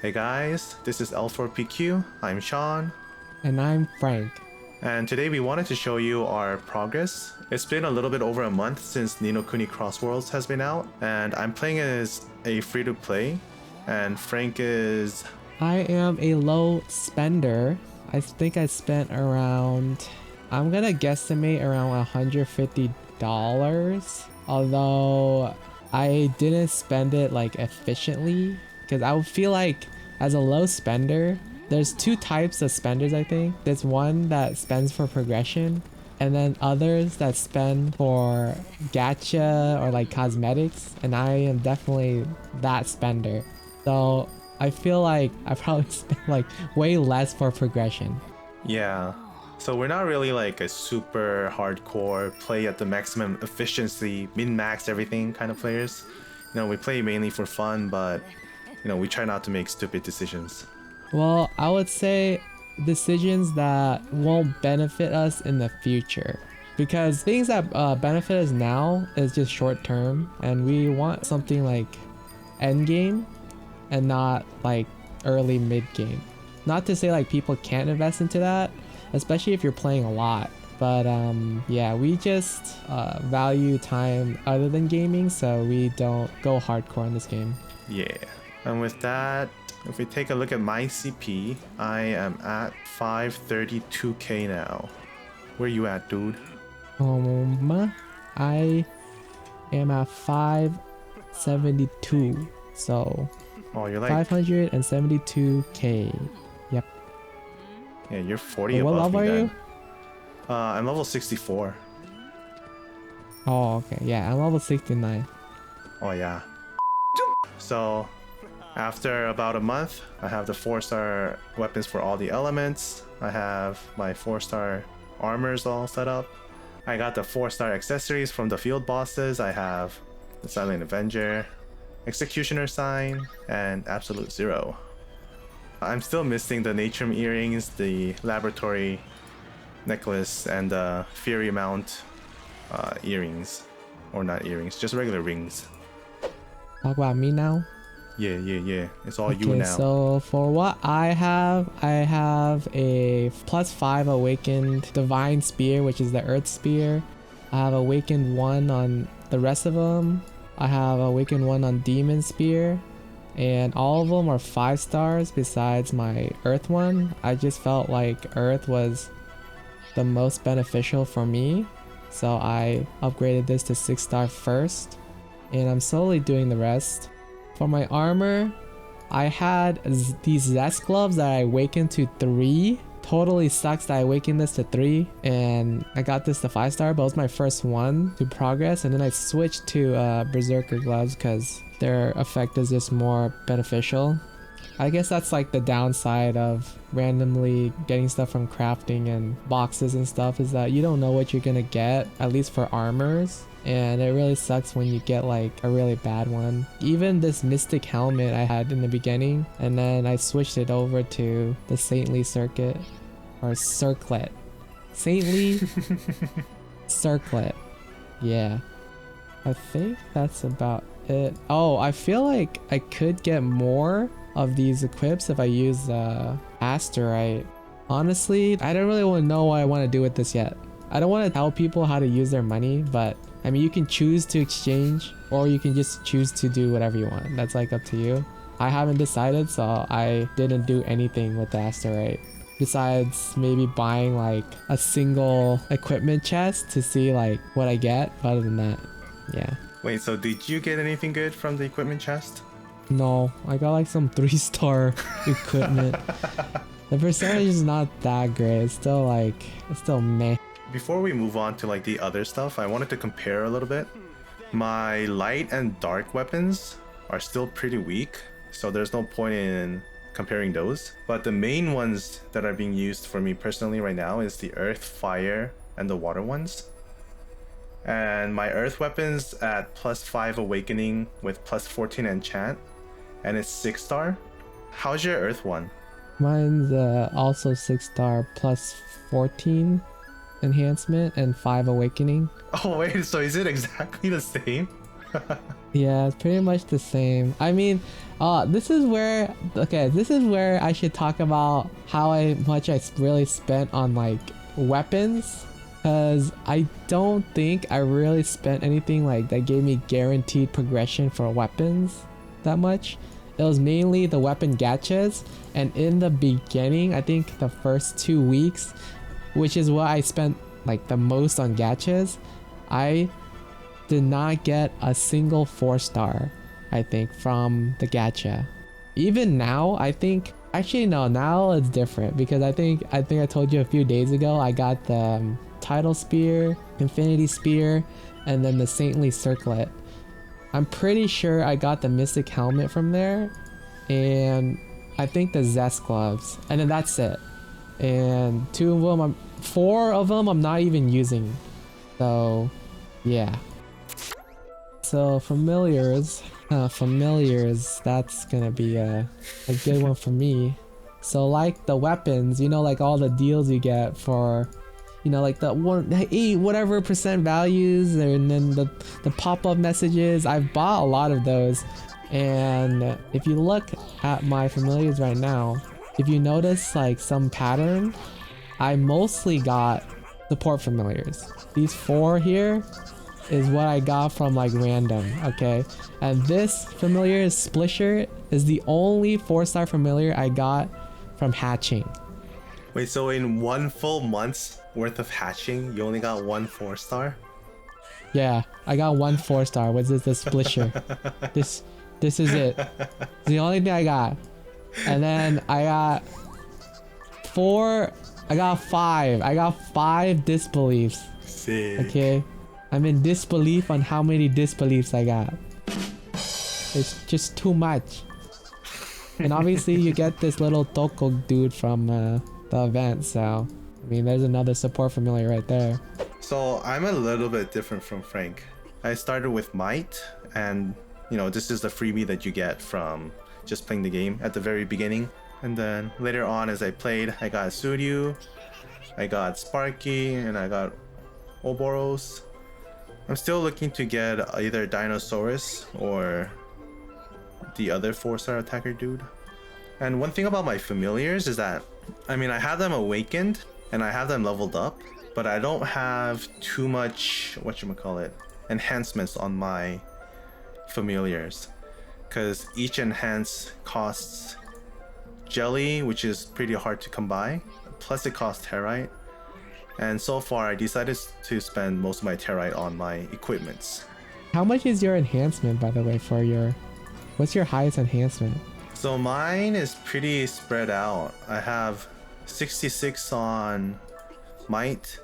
Hey guys, this is L4PQ, I'm Sean, And I'm Frank. and today we wanted to show you our progress. It's been a little bit over a month since Ni No Kuni Cross Worlds has been out, and I'm playing as a free-to-play, and Frank is... I am a low spender. I think I spent around, I'm gonna guesstimate around $150. Although I didn't spend it like efficiently, because I would feel like as a low spender, there's two types of spenders. I think there's one that spends for progression, and then others that spend for gacha or like cosmetics, and I am definitely that spender. So I feel like I probably spent like way less for progression. Yeah. So we're not really like a super hardcore play at the maximum efficiency, min-max everything kind of players. You know, we play mainly for fun, but you know, we try not to make stupid decisions. Well, I would say decisions that won't benefit us in the future. Because things that benefit us now is just short term, and we want something like end game and not like early mid game. Not to say like people can't invest into that, especially if you're playing a lot. But yeah, we just value time other than gaming, so we don't go hardcore in this game. Yeah. And with that, if we take a look at my CP, I am at 532k now. Where you at, dude? I am at 572, so Oh, you're like 572k. Yep. Yeah, you're 40 Wait, what above level me are then. you? I'm level 64. Oh, okay. Yeah, I'm level 69. Oh yeah. So after about a month, I have the 4-star weapons for all the elements. I have my 4-star armors all set up. I got the 4-star accessories from the field bosses. I have the Silent Avenger, Executioner Sign, and Absolute Zero. I'm still missing the Natrum earrings, the Laboratory necklace, and the Fury Mount earrings. Or not earrings, just regular rings. Talk about me now. Yeah. It's all you now. So for what I have a +5 awakened divine spear, which is the earth spear. I have awakened 1 on the rest of them. I have awakened 1 on demon spear, and all of them are 5 stars besides my earth one. I just felt like earth was the most beneficial for me, so I upgraded this to 6-star first, and I'm slowly doing the rest. For my armor, I had these Zest gloves that I awakened to 3. Totally sucks that I awakened this to 3, and I got this to 5-star, but it was my first one to progress, and then I switched to Berserker gloves because their effect is just more beneficial. I guess that's like the downside of randomly getting stuff from crafting and boxes and stuff, is that you don't know what you're gonna get, at least for armors. And it really sucks when you get like a really bad one. Even this mystic helmet I had in the beginning, and then I switched it over to the saintly circuit, or circlet. Saintly circlet. Yeah. I think that's about it. Oh, I feel like I could get more of these equips if I use asterite. Honestly, I don't really want to know what I want to do with this yet. I don't want to tell people how to use their money, but I mean, you can choose to exchange, or you can just choose to do whatever you want. That's like up to you. I haven't decided, so I didn't do anything with the asterite besides maybe buying like a single equipment chest to see like what I get. But other than that, yeah. Wait, so did you get anything good from the equipment chest? No, I got like some 3-star equipment. The percentage is not that great. It's still meh. Before we move on to like the other stuff, I wanted to compare a little bit. My light and dark weapons are still pretty weak, so there's no point in comparing those. But the main ones that are being used for me personally right now is the earth, fire, and the water ones. And my earth weapons at +5 awakening with +14 enchant, and it's 6-star. How's your earth one? Mine's also 6-star +14 enhancement and 5 awakening. Oh wait, so is it exactly the same? Yeah, it's pretty much the same. I mean, this is where I should talk about how much I really spent on like weapons, because I don't think I really spent anything like that gave me guaranteed progression for weapons that much. It was mainly the weapon gachas, and in the beginning, I think the first 2 weeks, which is what I spent like the most on gachas, I did not get a single 4-star, I think, from the gacha. Even now, I think, actually no, now it's different, because I think I told you a few days ago I got the title spear, infinity spear, and then the saintly circlet. I'm pretty sure I got the mystic helmet from there, and I think the zest gloves, and then that's it. And 4 of them I'm not even using. So yeah. So familiars, that's gonna be a good one for me. So like the weapons, you know, like all the deals you get for, you know, like the 8 whatever percent values, and then the pop-up messages. I've bought a lot of those, and if you look at my familiars right now, if you notice like some pattern, I mostly got support familiars. These 4 here is what I got from like random, okay? And this familiar Splisher is the only 4-star familiar I got from hatching. Wait, so in 1 full month's worth of hatching, you only got 1 4-star? Yeah, I got 1 4-star, which is the Splisher. This is it. It's the only thing I got. And then I got 5 disbeliefs. Sick. Okay, I'm in disbelief on how many disbeliefs I got. It's just too much. And obviously you get this little Toko dude from the event, so I mean there's another support familiar right there. So I'm a little bit different from Frank. I started with Might, and you know, this is the freebie that you get from just playing the game at the very beginning. And then later on as I played, I got Suryu, I got Sparky, and I got Oboros. I'm still looking to get either Dinosaurus or the other 4-star attacker dude. And one thing about my familiars is that, I mean, I have them awakened and I have them leveled up, but I don't have too much, enhancements on my familiars, because each enhance costs jelly, which is pretty hard to come by, plus it costs terite. And so far I decided to spend most of my terite on my equipments. How much is your enhancement, by the way, for your, what's your highest enhancement? So mine is pretty spread out. I have 66 on Might,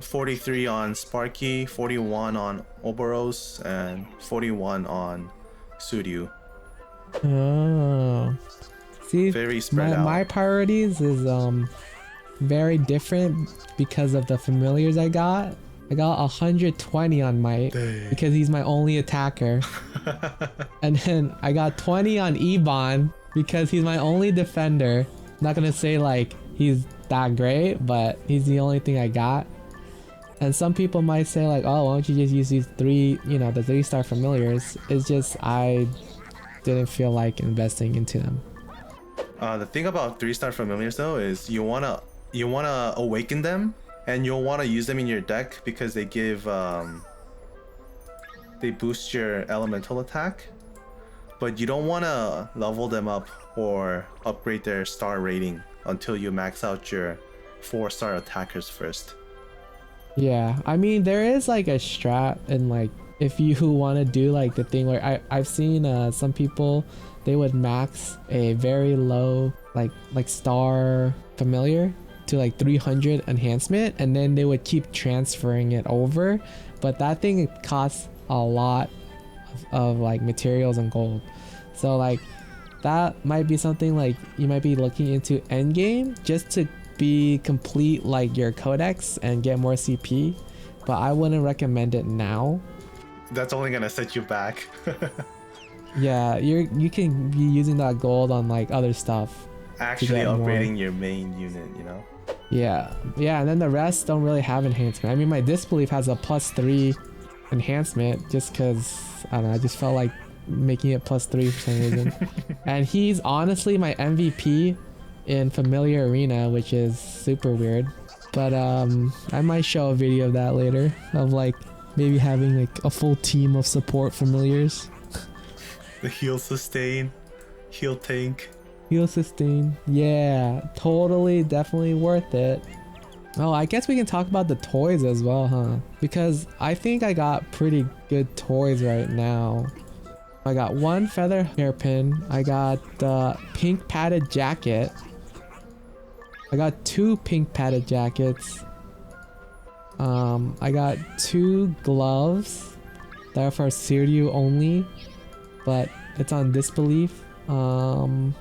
43 on Sparky, 41 on Oboros, and 41 on Suryu. Oh, see, very spread out. My priorities is very different because of the familiars I got. I got 120 on Might because he's my only attacker. And then I got 20 on Ebon because he's my only defender. Not gonna say like he's that great, but he's the only thing I got. And some people might say like, oh, why don't you just use these 3, you know, the 3-star familiars. It's just I didn't feel like investing into them. The thing about 3-star familiars though is you wanna awaken them, and you'll want to use them in your deck because they give they boost your elemental attack, but you don't want to level them up or upgrade their star rating until you max out your 4-star attackers first. Yeah, I mean there is like a strat, and like if you want to do like the thing where I've seen some people, they would max a very low like star familiar to like 300 enhancement, and then they would keep transferring it over, but that thing costs a lot of like materials and gold. So like that might be something like you might be looking into end game just to be complete like your codex and get more CP, but I wouldn't recommend it now. That's only gonna set you back. Yeah, you can be using that gold on like other stuff, actually upgrading your main unit, you know. Yeah, and then the rest don't really have enhancement. I mean, my disbelief has a +3 enhancement just because I don't know, I just felt like making it +3 for some reason. And he's honestly my MVP in familiar arena, which is super weird. But I might show a video of that later, of like maybe having like a full team of support familiars. The heal sustain, heal tank. Heal sustain, yeah, totally, definitely worth it. Oh, I guess we can talk about the toys as well, huh? Because I think I got pretty good toys right now. I got one feather hairpin. I got the pink padded jacket. I got 2 pink padded jackets. I got 2 gloves that are for Siriu only, but it's on disbelief. And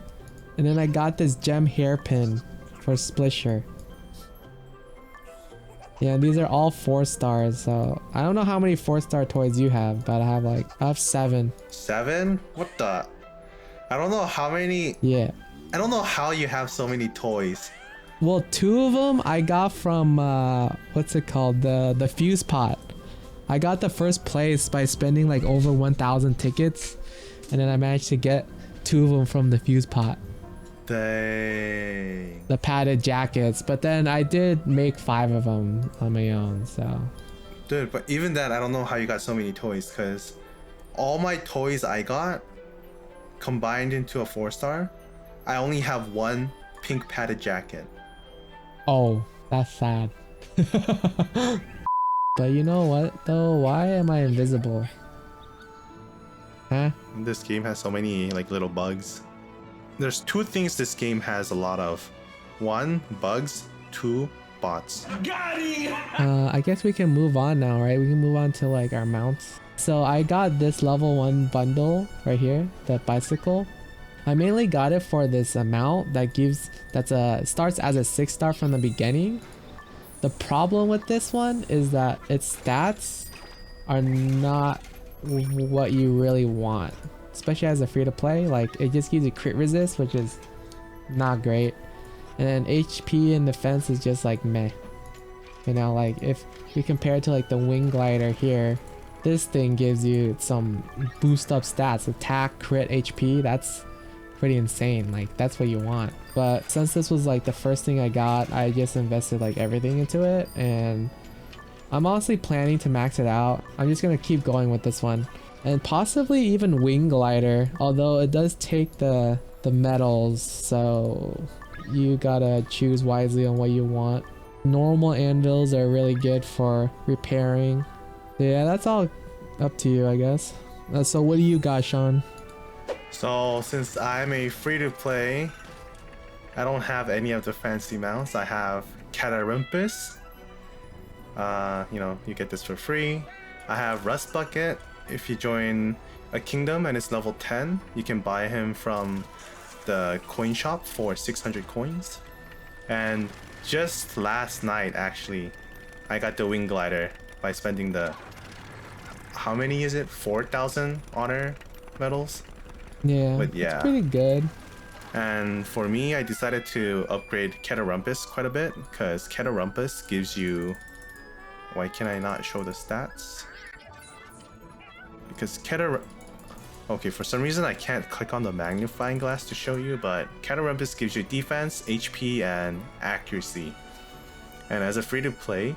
then I got this gem hairpin for Splisher. Yeah, these are all 4 stars, so I don't know how many 4-star toys you have, but I have 7. 7? What the? I don't know how many. Yeah. I don't know how you have so many toys. Well, 2 of them I got from what's it called? The fuse pot. I got the first place by spending like over 1,000 tickets, and then I managed to get 2 of them from the fuse pot. Dang. The padded jackets, but then I did make 5 of them on my own, so. Dude, but even that, I don't know how you got so many toys, because all my toys I got combined into a 4-star, I only have 1 pink padded jacket. Oh, that's sad. But you know what though? Why am I invisible? Huh? This game has so many like little bugs. There's 2 things this game has a lot of. 1, bugs. 2, bots. I guess we can move on now, right? We can move on to like our mounts. So I got this level 1 bundle right here, the bicycle. I mainly got it for this mount that starts as a 6-star from the beginning. The problem with this one is that its stats are not what you really want, especially as a free-to-play. Like, it just gives you crit resist, which is not great, and then HP and defense is just like meh. You know, like if you compare it to like the wing glider here, this thing gives you some boost up stats, attack, crit, HP. That's pretty insane. Like, that's what you want. But since this was like the first thing I got, I just invested like everything into it, and I'm honestly planning to max it out. I'm just gonna keep going with this one, and possibly even wing glider, although it does take the medals, so you gotta choose wisely on what you want. Normal anvils are really good for repairing. Yeah, that's all up to you, I guess. So what do you got, Sean? So since I'm a free-to-play, I don't have any of the fancy mounts. I have Catarampus. You know, you get this for free. I have Rust Bucket. If you join a kingdom and it's level 10, you can buy him from the coin shop for 600 coins. And just last night, actually, I got the wing glider by spending the, how many is it? 4,000 honor medals. Yeah, but yeah, it's pretty good. And for me, I decided to upgrade Catarampus quite a bit, because Catarampus gives you... Why can I not show the stats? Because Okay, for some reason I can't click on the magnifying glass to show you, but Catarampus gives you defense, HP, and accuracy. And as a free-to-play,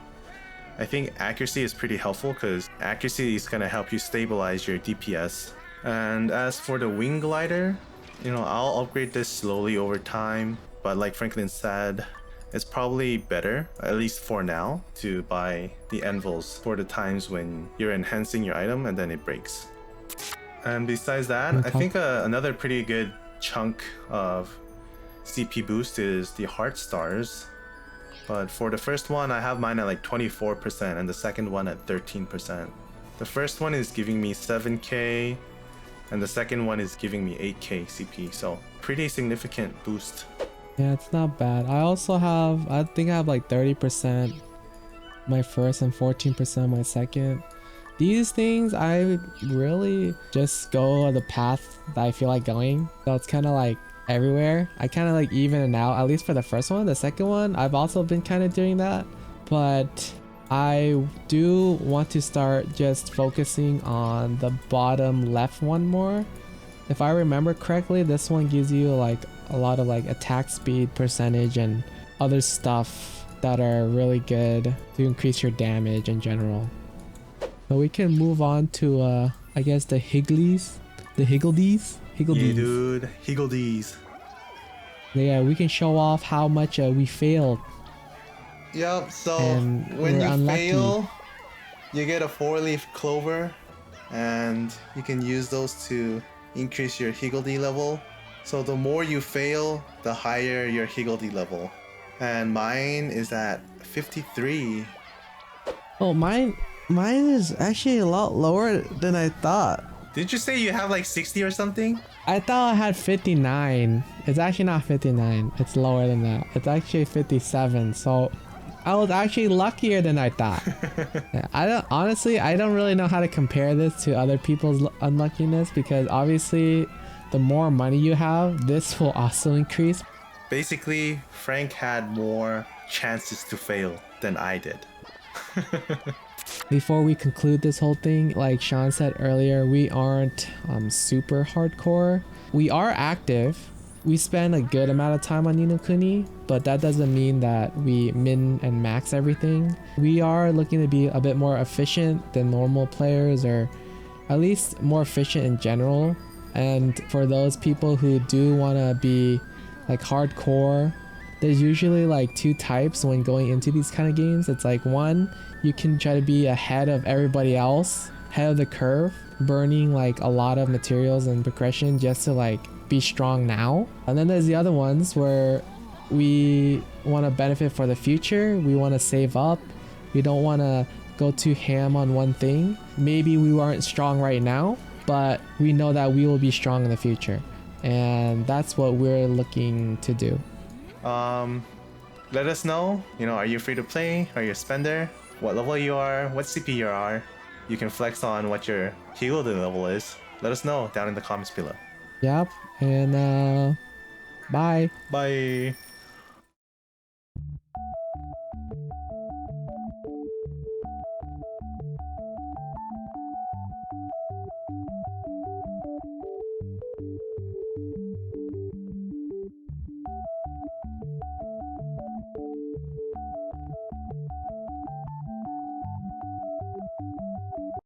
I think accuracy is pretty helpful, because accuracy is going to help you stabilize your DPS. And as for the wing glider, you know, I'll upgrade this slowly over time, but like Franklin said, it's probably better, at least for now, to buy the anvils for the times when you're enhancing your item and then it breaks. And besides that, I think another pretty good chunk of CP boost is the heart stars. But for the first one, I have mine at like 24% and the second one at 13%. The first one is giving me 7k, and the second one is giving me 8k CP, so pretty significant boost. Yeah, it's not bad. I also have, I think I have like 30% my first and 14% my second. These things, I really just go the path that I feel like going. So it's kind of like everywhere. I kind of like even it out, at least for the first one. The second one, I've also been kind of doing that. But I do want to start just focusing on the bottom left one more. If I remember correctly, this one gives you like a lot of like attack speed percentage and other stuff that are really good to increase your damage in general. So we can move on to I guess the Higgledies. The Higgledies? Higgledies. Yeah, dude. Higgledies. Yeah, we can show off how much we failed. Yep, so And when we're you unlucky. fail, you get a 4-leaf clover, and you can use those to increase your Higgledy level. So the more you fail, the higher your Higgledy level. And mine is at 53. Oh, mine is actually a lot lower than I thought. Did you say you have like 60 or something? I thought I had 59. It's actually not 59. It's lower than that. It's actually 57. So I was actually luckier than I thought. Yeah, I don't really know how to compare this to other people's unluckiness, because obviously the more money you have, this will also increase. Basically, Frank had more chances to fail than I did. Before we conclude this whole thing, like Sean said earlier, we aren't super hardcore. We are active. We spend a good amount of time on Ni No Kuni, but that doesn't mean that we min and max everything. We are looking to be a bit more efficient than normal players, or at least more efficient in general. And for those people who do want to be like hardcore, there's usually like two types when going into these kind of games. It's like, one, you can try to be ahead of everybody else, head of the curve, burning like a lot of materials and progression just to like be strong now. And then there's the other ones where we want to benefit for the future. We want to save up. We don't want to go too ham on one thing. Maybe we aren't strong right now, but we know that we will be strong in the future. And that's what we're looking to do. Let us know, are you free to play? Are you a spender? What level you are? What CP you are? You can flex on what your Higgledy level is. Let us know down in the comments below. Yep. And bye. Bye.